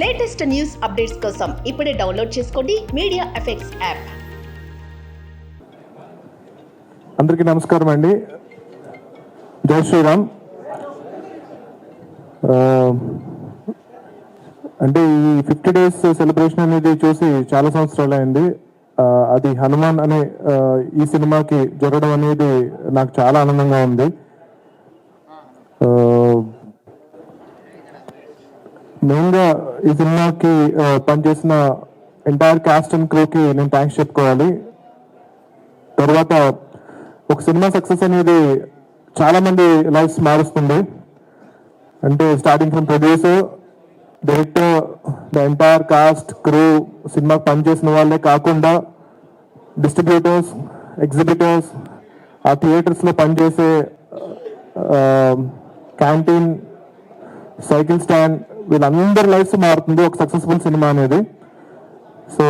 Latest news updates కోసం ఇప్పుడే download చేసుకోండి మీడియా ఎఫెక్ట్స్ యాప్. అందరికీ నమస్కారం అండి. జై శ్రీరామ్. అంటే ఈ 50 days సెలబ్రేషన్ అనేది చూసి చాలా సంవత్సరాలు అయింది. అది హనుమాన్ అనే ఈ సినిమాకి జరగడం అనేది నాకు చాలా ఆనందంగా ఉంది. మెయిన్గా ఈ సినిమాకి పనిచేసిన ఎంటైర్ కాస్ట్ అండ్ క్రూకి నేను థ్యాంక్స్ చెప్పుకోవాలి. తర్వాత ఒక సినిమా సక్సెస్ అనేది చాలా మంది లైఫ్స్ మారుస్తుంది. అంటే starting from producer, director, the entire cost crew, సినిమాకి పనిచేసిన వాళ్ళే కాకుండా డిస్ట్రిబ్యూటర్స్, ఎగ్జిబిటర్స్, ఆ థియేటర్స్లో పనిచేసే క్యాంటీన్, సైకిల్ స్టాండ్, వీళ్ళందరి లైఫ్స్ మారుతుంది ఒక సక్సెస్ఫుల్ సినిమా అనేది. సో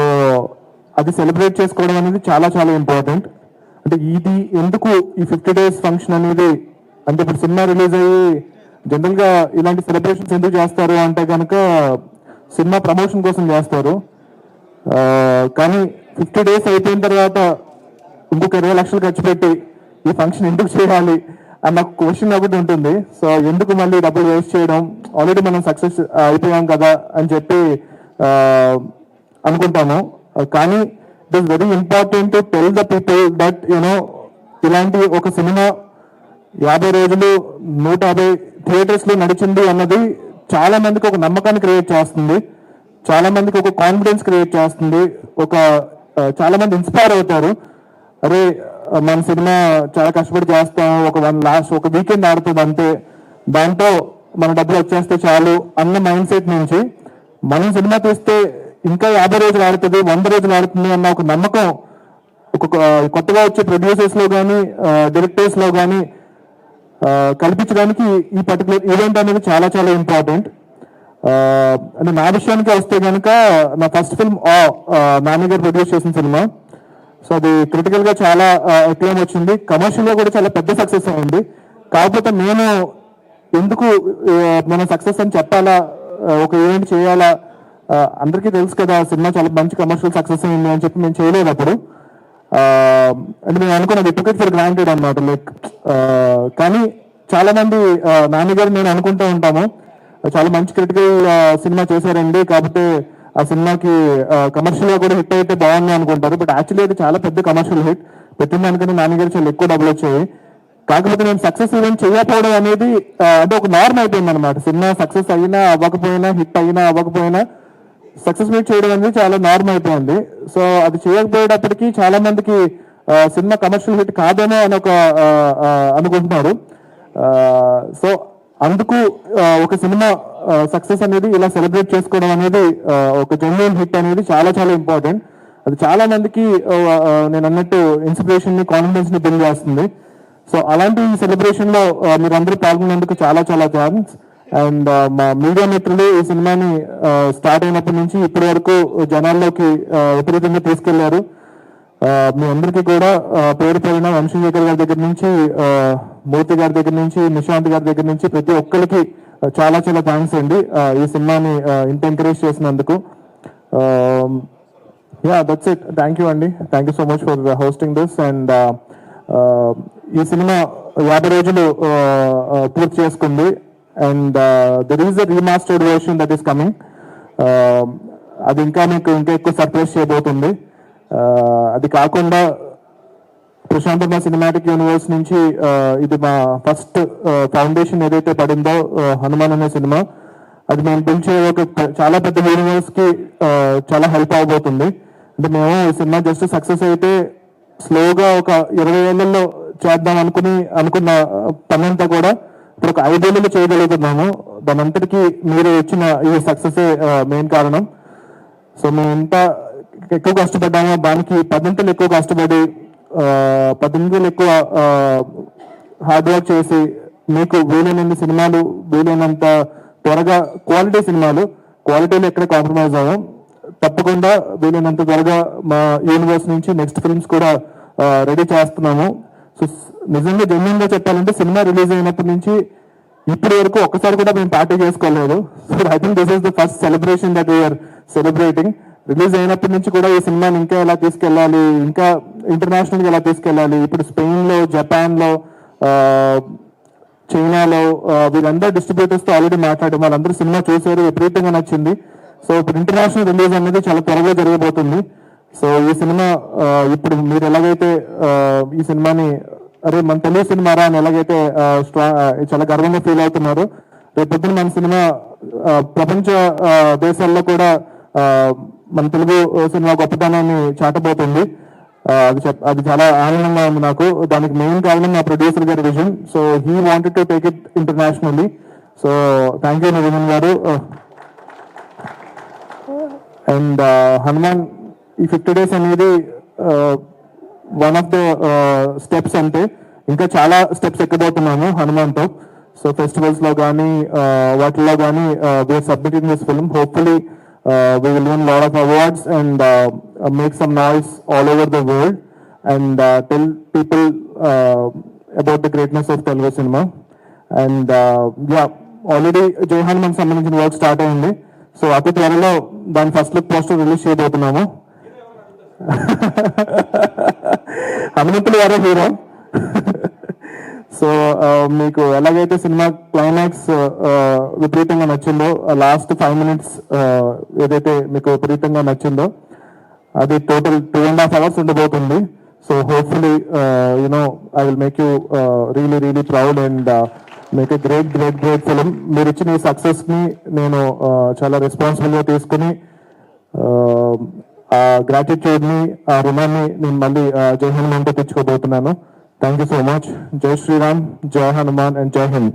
అది సెలబ్రేట్ చేసుకోవడం అనేది చాలా చాలా ఇంపార్టెంట్. అంటే ఇది ఎందుకు ఈ 50 days ఫంక్షన్ అనేది, అంటే ఇప్పుడు సినిమా రిలీజ్ అయ్యి జనరల్గా ఇలాంటి సెలబ్రేషన్స్ ఎందుకు చేస్తారు అంటే కనుక సినిమా ప్రమోషన్ కోసం చేస్తారు. కానీ 50 days అయిపోయిన తర్వాత ఇంకొక 20 లక్షలు ఖర్చు పెట్టి ఈ ఫంక్షన్ ఎందుకు చేయాలి అన్న క్వశ్చన్ ఒకటి ఉంటుంది. సో ఎందుకు మళ్ళీ డబ్బులు వేస్ట్ చేయడం, ఆల్రెడీ మనం సక్సెస్ అయిపోయాం కదా అని చెప్పి అనుకుంటాము. కానీ it is very important to tell the people that ఇలాంటి ఒక సినిమా 50 రోజులు 150 థియేటర్స్ లో నడిచింది అన్నది చాలా మందికి ఒక నమ్మకాన్ని క్రియేట్ చేస్తుంది, చాలా మందికి ఒక కాన్ఫిడెన్స్ క్రియేట్ చేస్తుంది, చాలా మంది ఇన్స్పైర్ అవుతారు. అరే మన సినిమా చాలా కష్టపడి చేస్తాం, ఒక వీకెండ్ ఆడుతుంది అంతే, దాంతో మన డబ్బులు వచ్చేస్తే చాలు అన్న మైండ్ సెట్ నుంచి మనం సినిమా తీస్తే ఇంకా 50 రోజులు ఆడుతుంది, 100 రోజులు ఆడుతుంది అన్న ఒక నమ్మకం కొత్తగా వచ్చే ప్రొడ్యూసర్స్ లో కానీ డైరెక్టర్స్ లో కానీ కల్పించడానికి ఈ పర్టికులర్ ఈవెంట్ అనేది చాలా చాలా ఇంపార్టెంట్. అంటే నా విషయానికి వస్తే కనుక నా ఫస్ట్ ఫిల్మ్ నాని గారు ప్రొడ్యూస్ చేసిన సినిమా. సో అది క్రిటికల్ గా చాలా అక్లెయిమ్ వచ్చింది, కమర్షియల్ గా కూడా చాలా పెద్ద సక్సెస్ అయింది. కాకపోతే నేను ఎందుకు మనం సక్సెస్ అని చెప్పాలా, ఒక ఈవెంట్ చేయాలా, అందరికీ తెలుసు కదా సినిమా చాలా మంచి కమర్షియల్ సక్సెస్ అయింది అని చెప్పి నేను చేయలేదు అప్పుడు. అంటే నేను అనుకున్నది టికెట్ ఫర్ గ్రాంటెడ్ అనమాట. లైక్ కానీ చాలా మంది నాని గారు నేను అనుకుంటూ ఉంటాము చాలా మంచి క్రిటికల్ సినిమా చేశారండి, కాకపోతే ఆ సినిమాకి కమర్షియల్ గా కూడా హిట్ అయితే బాగుంది అనుకుంటారు. బట్ యాక్చువల్లీ అది చాలా పెద్ద కమర్షియల్ హిట్, పెట్టిన దానికన్నా నాని గారు చాలా ఎక్కువ డబ్బులు వచ్చాయి. కాకపోతే నేను సక్సెస్ ఈవెంట్ చేయకపోవడం అనేది అంటే ఒక నార్మ్ అయిపోయింది అనమాట. సినిమా సక్సెస్ అయినా అవ్వకపోయినా, హిట్ అయినా అవ్వకపోయినా సక్సెస్ మీట్ చేయడం అనేది చాలా నార్మ్ అయిపోయింది. సో అది చేయకపోయేటప్పటికీ చాలా మందికి సినిమా కమర్షియల్ హిట్ కాదేమో అని అనుకుంటున్నారు. సో అందుకు ఒక సినిమా సక్సెస్ అనేది ఇలా సెలబ్రేట్ చేసుకోవడం అనేది, ఒక జెన్యూన్ హిట్ అనేది చాలా చాలా ఇంపార్టెంట్. అది చాలా మందికి నేను అన్నట్టు ఇన్స్పిరేషన్ ని, కాన్ఫిడెన్స్ ని బిల్డ్ చేస్తుంది. సో అలాంటి సెలబ్రేషన్ లో మీరందరూ పాల్గొన్నందుకు చాలా చాలా థ్యాంక్స్. అండ్ మా మీడియా మిత్రులు ఈ సినిమాని స్టార్ట్ అయినప్పటి నుంచి ఇప్పటి వరకు జనాల్లోకి విపరీతంగా తీసుకెళ్లారు. మీ అందరికీ కూడా పేరు పేరున వంశీశేఖర్ గారి దగ్గర నుంచి, మూర్తి గారి దగ్గర నుంచి, నిశాంత్ గారి దగ్గర నుంచి ప్రతి ఒక్కరికి చాలా చాలా థ్యాంక్స్ అండి ఈ సినిమాని ఇంత ఎంకరేజ్ చేసినందుకు. That's it. థ్యాంక్ యూ అండి. Thank you so much for hosting this. And ఈ సినిమా 50 రోజులు పూర్తి చేసుకుంది. And there is a remastered version that is coming. అది ఇంకా మీకు ఇంకా ఎక్కువ సర్ప్రైజ్ చేయబోతుంది. అది కాకుండా ప్రశాంతమ్మ సినిమాటిక్ యూనివర్స్ నుంచి ఇది మా ఫస్ట్ ఫౌండేషన్ ఏదైతే పడిందో హనుమాన్ అనే సినిమా, అది మేము పిలిచే ఒక చాలా పెద్ద యూనివర్స్ కి చాలా హెల్ప్ అవబోతుంది. అంటే మేము ఈ సినిమా జస్ట్ సక్సెస్ అయితే స్లోగా ఒక 20 ఏళ్లలో చేద్దాం అనుకున్న పనంతా కూడా ఇప్పుడు ఒక 5 ఏళ్లలో చేయగలుగుతున్నాము. దాని అంతటికీ మీరు ఇచ్చిన ఈ సక్సెస్ మెయిన్ కారణం. సో మేము ఎంత ఎక్కువ కష్టపడ్డామో దానికి 10 ఎక్కువ కష్టపడి 10 ఎక్కువ హార్డ్ వర్క్ చేసి మీకు వీలైనన్ని సినిమాలు, వీలైనంత త్వరగా క్వాలిటీ సినిమాలు, క్వాలిటీలో ఎక్కడ కాంప్రమైజ్ అవ్వం, తప్పకుండా వీలైనంత త్వరగా మా యూనివర్స్ నుంచి నెక్స్ట్ ఫిల్మ్స్ కూడా రెడీ చేస్తున్నాము. సో నిజంగా జెన్యూన్ గా చెప్పాలంటే సినిమా రిలీజ్ అయినప్పటి నుంచి ఇప్పటి వరకు ఒక్కసారి కూడా మేము పార్టీ చేసుకోలేదు. So I think this is the first celebration that we are celebrating. Release అయినప్పటి నుంచి కూడా ఈ సినిమాని ఇంకా ఎలా తీసుకెళ్ళాలి, ఇంకా ఇంటర్నేషనల్ గా ఎలా తీసుకెళ్ళాలి, ఇప్పుడు స్పెయిన్ లో, జపాన్ లో, చైనాలో వీళ్ళందరూ డిస్ట్రిబ్యూటర్స్ తో ఆల్రెడీ మాట్లాడి వాళ్ళందరూ సినిమా చూసారు, విపరీతంగా నచ్చింది. సో ఇప్పుడు ఇంటర్నేషనల్ రిలీజ్ అనేది చాలా త్వరగా జరగబోతుంది. సో ఈ సినిమా ఇప్పుడు మీరు ఎలాగైతే ఈ సినిమాని అరే మన తెలుగు సినిమారా అని ఎలాగైతే చాలా గర్వంగా ఫీల్ అవుతున్నారు, రేపొద్దున మన సినిమా ప్రపంచ దేశాల్లో కూడా మన తెలుగు సినిమా గొప్పతనాన్ని చాటబోతుంది. అది చాలా ఆనందంగా ఉంది నాకు. దానికి మెయిన్ కారణం మా ప్రొడ్యూసర్ గారి vision. So he wanted to take it internationally. So thank you Niranjan గారు. అండ్ హనుమాన్ ఈ 50 days అనేది వన్ ఆఫ్ ద స్టెప్స్. అంటే ఇంకా చాలా స్టెప్స్ ఎక్కబోతున్నాము హనుమాన్తో. సో ఫెస్టివల్స్ లో కానీ వాటిల్లో కానీ we are submitting this film. Hopefully we will win a lot of awards and make some noise all over the world and tell people about the greatness of Telugu cinema. And yeah, already Jai Hanuman సంబంధించిన work start అయింది. So అతి త్వరలో దాని first look poster release చేయబోతున్నాము. హనుమంతులు గారే hero. So మీకు ఎలాగైతే cinema climax విపరీతంగా నచ్చిందో, లాస్ట్ 5 minutes ఏదైతే మీకు విపరీతంగా నచ్చిందో, అది టోటల్ 2.5 hours ఉండబోతుంది. So hopefully you know I will make you really proud and make a great film. మీరు ఇచ్చిన ఈ సక్సెస్ ని నేను చాలా రెస్పాన్సిబుల్ గా తీసుకుని ఆ గ్రాటిట్యూడ్ ని, ఆ రుణాన్ని నేను మళ్ళీ జై హనుమాన్ తో తెచ్చుకోబోతున్నాను. Thank you so much. Jai Shri Ram, Jai Hanuman and Jai Hind.